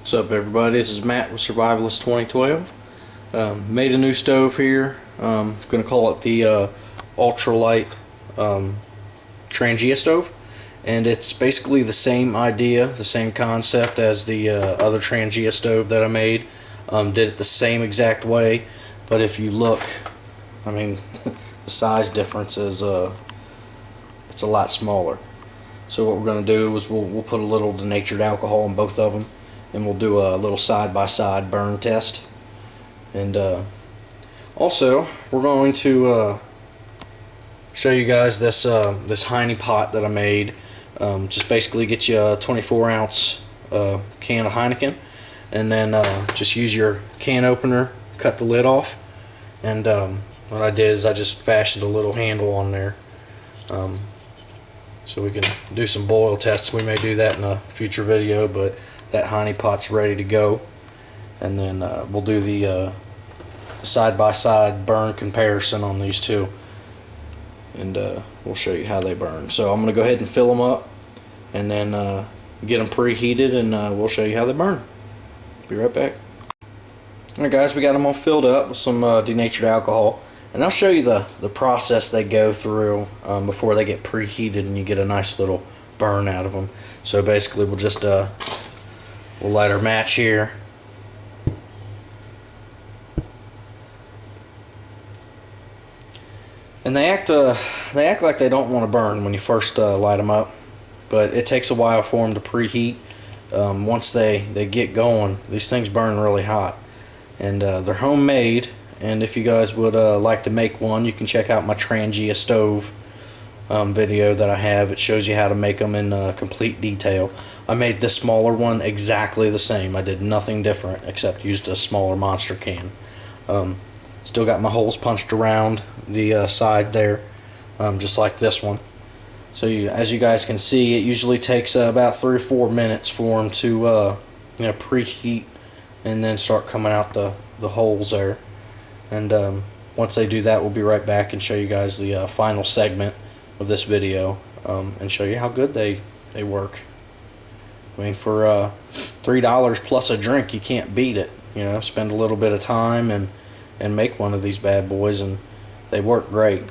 What's up, everybody? This is Matt with Survivalist 2012. Made a new stove here. Gonna call it the Ultralite Trangia stove, and it's basically the same idea, the same concept as the other Trangia stove that I made. Did it the same exact way, but if you look, I mean, the size difference is it's a lot smaller. So what we're gonna do is we'll put a little denatured alcohol in both of them, and we'll do a little side-by-side burn test. And also we're going to show you guys this this Heine pot that I made. Just basically get you a 24-ounce can of Heineken, and then just use your can opener, cut the lid off, and what I did is I just fashioned a little handle on there, so we can do some boil tests. We may do that in a future video, but that Heine pot's ready to go. And then we'll do the side-by-side burn comparison on these two, and we'll show you how they burn. So I'm going to go ahead and fill them up, and then get them preheated, and we'll show you how they burn. Be right back. Alright guys, we got them all filled up with some denatured alcohol, and I'll show you the process they go through before they get preheated and you get a nice little burn out of them. So basically we'll just we'll light our match here. And they act like they don't want to burn when you first light them up, but it takes a while for them to preheat. Once they get going, these things burn really hot, and they're homemade. And if you guys would like to make one, you can check out my Trangia stove video that I have. It shows you how to make them in complete detail. I made this smaller one exactly the same. I did nothing different except used a smaller monster can. Still got my holes punched around the side there, just like this one. So as you guys can see, it usually takes about 3 or 4 minutes for them to preheat and then start coming out the holes there. And once they do that, we'll be right back and show you guys the final segment of this video, and show you how good they work. I mean, for $3 plus a drink, you can't beat it. You know, spend a little bit of time and make one of these bad boys, and they work great.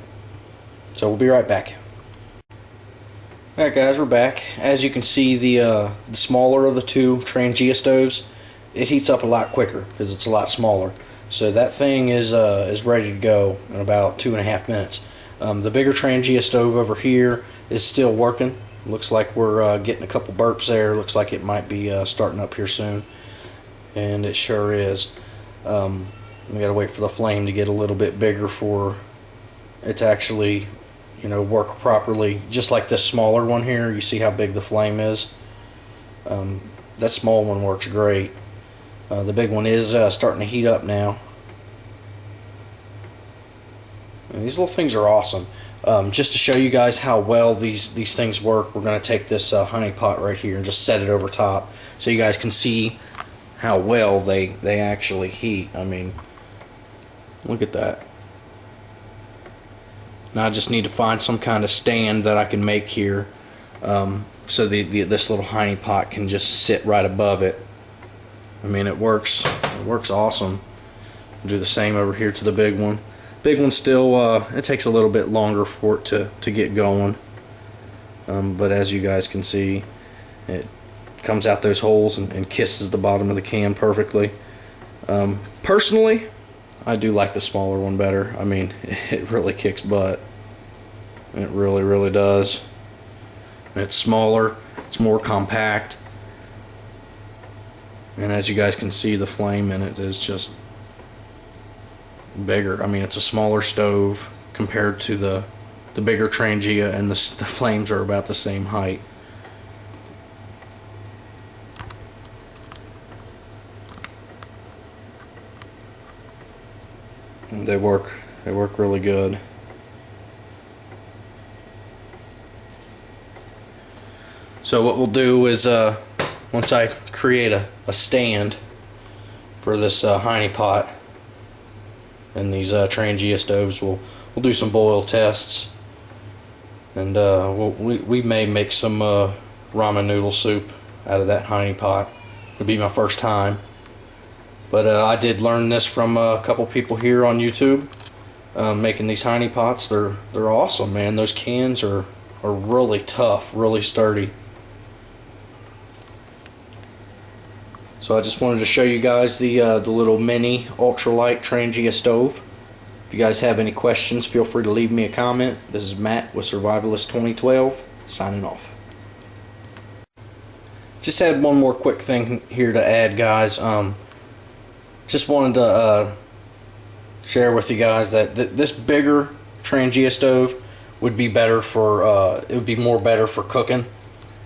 So we'll be right back. Alright guys, we're back. As you can see, the smaller of the two Trangia stoves, it heats up a lot quicker because it's a lot smaller. So that thing is ready to go in about 2.5 minutes. The bigger Trangia stove over here is still working. Looks like we're getting a couple burps there. Looks like it might be starting up here soon, and it sure is. We gotta wait for the flame to get a little bit bigger for it to actually, work properly. Just like this smaller one here, you see how big the flame is. That small one works great. The big one is starting to heat up now. And these little things are awesome. Just to show you guys how well these things work, we're going to take this honey pot right here and just set it over top so you guys can see how well they actually heat. I mean, look at that. Now I just need to find some kind of stand that I can make here, so this little honey pot can just sit right above it. I mean, it works awesome. Do the same over here to the big one. Big one still, it takes a little bit longer for it to get going, but as you guys can see, it comes out those holes and kisses the bottom of the can perfectly. Personally, I do like the smaller one better. I mean, it really kicks butt. It really does. It's smaller, it's more compact, and as you guys can see, the flame in it is just bigger. I mean, it's a smaller stove compared to the bigger Trangia, and the flames are about the same height. And they work really good. So what we'll do is once I create a stand for this Heine pot and these Trangia stoves, we'll do some boil tests, and we may make some ramen noodle soup out of that Heine pot. It'll be my first time. But I did learn this from a couple people here on YouTube, making these hiney pots. They're awesome, man. Those cans are really tough, really sturdy. So I just wanted to show you guys the little mini ultralight Trangia stove. If you guys have any questions, feel free to leave me a comment. This is Matt with Survivalist 2012, signing off. Just had one more quick thing here to add, guys. Just wanted to share with you guys that this bigger Trangia stove would be better for it would be more better for cooking,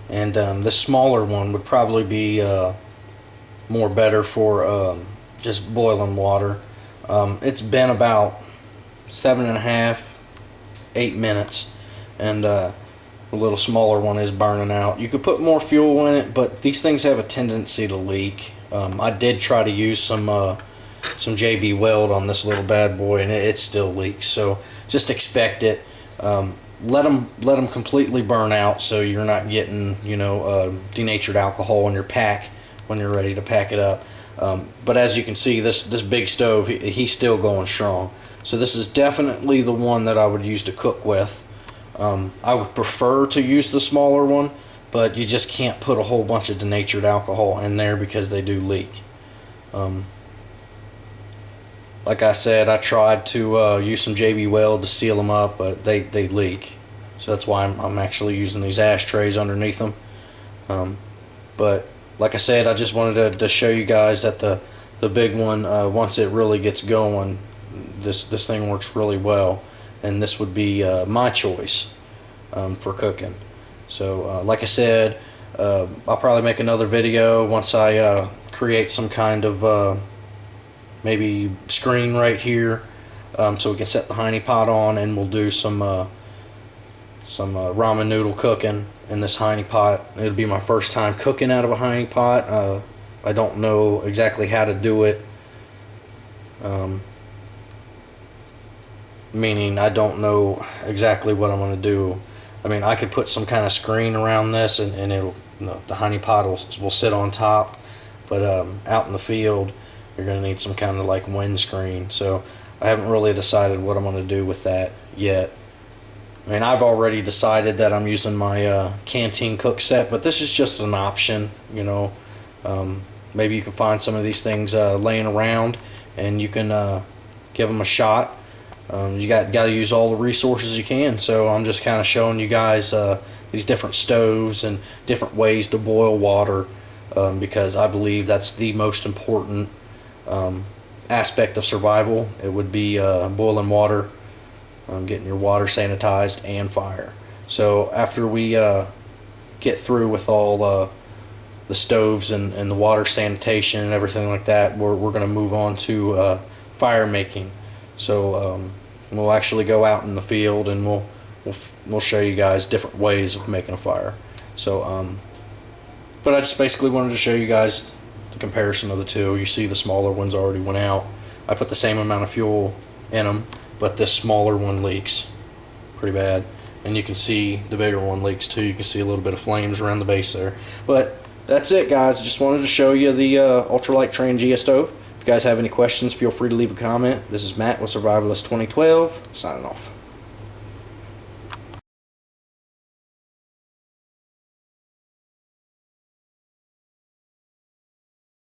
and this smaller one would probably be more better for just boiling water. It's been about 7.5, 8 minutes, and the little smaller one is burning out. You could put more fuel in it, but these things have a tendency to leak. I did try to use some JB Weld on this little bad boy, and it still leaks. So just expect it. Let them completely burn out, so you're not getting, you know, denatured alcohol in your pack when you're ready to pack it up. But as you can see, this big stove, he's still going strong. So this is definitely the one that I would use to cook with. I would prefer to use the smaller one, but you just can't put a whole bunch of denatured alcohol in there because they do leak. Like I said, I tried to use some JB Weld to seal them up, but they leak. So that's why I'm actually using these ashtrays underneath them. But like I said, I just wanted to show you guys that the big one, once it really gets going, this thing works really well, and this would be my choice for cooking. So like I said, I'll probably make another video once I create some kind of maybe screen right here, so we can set the hiney pot on, and we'll do some ramen noodle cooking in this hiney pot. It'll be my first time cooking out of a hiney pot. I don't know exactly how to do it, meaning I don't know exactly what I'm going to do. I mean, I could put some kind of screen around this, and it'll, you know, the hiney pot will sit on top, but out in the field you're going to need some kind of like windscreen. So I haven't really decided what I'm going to do with that yet. I mean, I've already decided that I'm using my canteen cook set, but this is just an option, you know. Maybe you can find some of these things laying around, and you can give them a shot. You got to use all the resources you can. So I'm just kind of showing you guys these different stoves and different ways to boil water, because I believe that's the most important aspect of survival. It would be boiling water, getting your water sanitized, and fire. So after we get through with all the stoves and the water sanitation and everything like that, we're going to move on to fire making. So we'll actually go out in the field, and we'll show you guys different ways of making a fire. So but I just basically wanted to show you guys the comparison of the two. You see the smaller ones already went out. I put the same amount of fuel in them, but this smaller one leaks pretty bad, and you can see the bigger one leaks too. You can see a little bit of flames around the base there. But that's it, guys. I just wanted to show you the Ultralite Trangia stove. If you guys have any questions, feel free to leave a comment. This is Matt with Survivalist 2012, signing off.